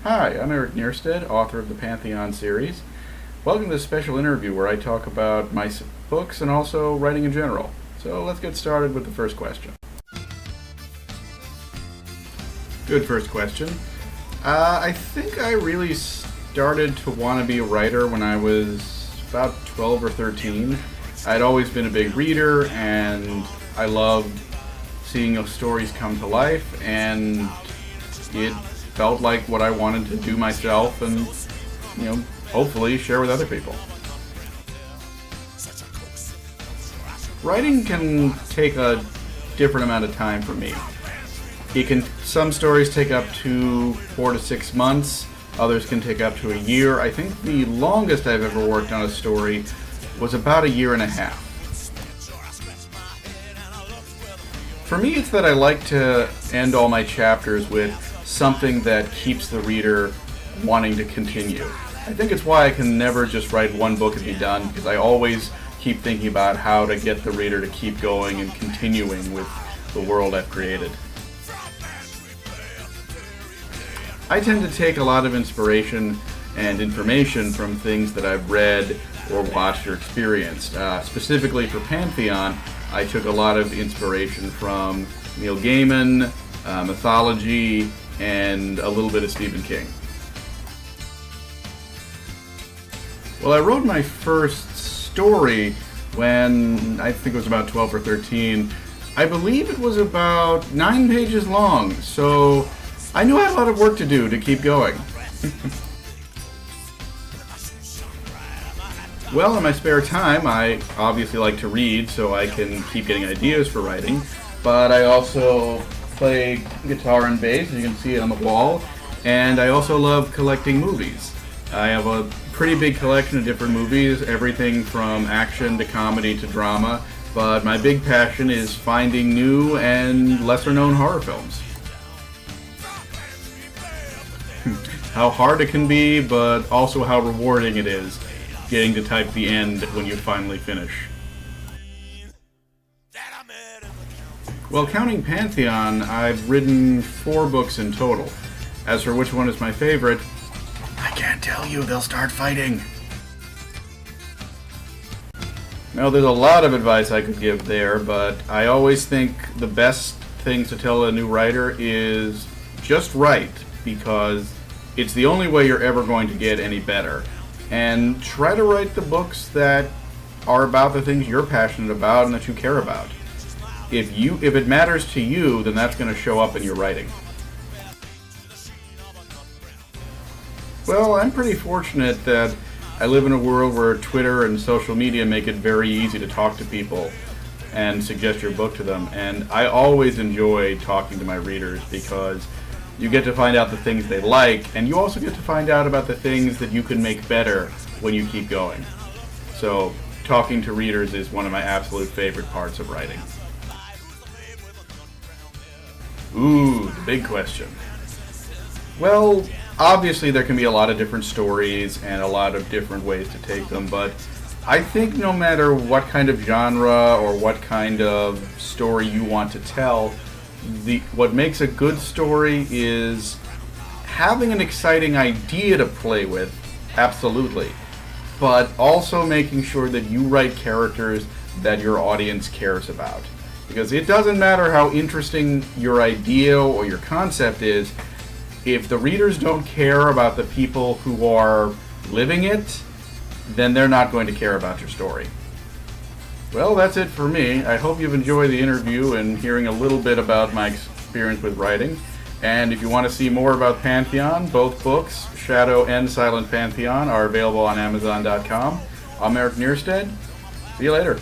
Hi, I'm Eric Nierstedt, author of the Pantheon series. Welcome to this special interview where I talk about my books and also writing in general. So let's get started with the first question. Good first question. I think I really started to want to be a writer when I was about 12 or 13. I'd always been a big reader and I loved seeing stories come to life, and it felt like what I wanted to do myself and, hopefully share with other people. Writing can take a different amount of time for me. Some stories take up to 4 to 6 months, others can take up to a year. I think the longest I've ever worked on a story was about a year and a half. For me, it's that I like to end all my chapters with something that keeps the reader wanting to continue. I think it's why I can never just write one book and be done, because I always keep thinking about how to get the reader to keep going and continuing with the world I've created. I tend to take a lot of inspiration and information from things that I've read or watched or experienced. Specifically for Pantheon, I took a lot of inspiration from Neil Gaiman, mythology, and a little bit of Stephen King. Well, I wrote my first story when I think it was about 12 or 13. I believe it was about 9 pages long, so I knew I had a lot of work to do to keep going. Well, in my spare time, I obviously like to read so I can keep getting ideas for writing, but I also play guitar and bass, as you can see it on the wall, and I also love collecting movies. I have a pretty big collection of different movies, everything from action to comedy to drama, but my big passion is finding new and lesser-known horror films. How hard it can be, but also how rewarding it is, getting to type the end when you finally finish. Well, counting Pantheon, I've written 4 books in total. As for which one is my favorite, I can't tell you, they'll start fighting. Now, there's a lot of advice I could give there, but I always think the best thing to tell a new writer is just write, because it's the only way you're ever going to get any better. And try to write the books that are about the things you're passionate about and that you care about. If it matters to you, then that's going to show up in your writing. Well, I'm pretty fortunate that I live in a world where Twitter and social media make it very easy to talk to people and suggest your book to them. And I always enjoy talking to my readers because you get to find out the things they like, and you also get to find out about the things that you can make better when you keep going. So, talking to readers is one of my absolute favorite parts of writing. Ooh, the big question. Well, obviously there can be a lot of different stories and a lot of different ways to take them, but I think no matter what kind of genre or what kind of story you want to tell, what makes a good story is having an exciting idea to play with, absolutely, but also making sure that you write characters that your audience cares about. Because it doesn't matter how interesting your idea or your concept is, if the readers don't care about the people who are living it, then they're not going to care about your story. Well, that's it for me. I hope you've enjoyed the interview and hearing a little bit about my experience with writing. And if you want to see more about Pantheon, both books, Shadow and Silent Pantheon, are available on Amazon.com. I'm Eric Nierstedt. See you later.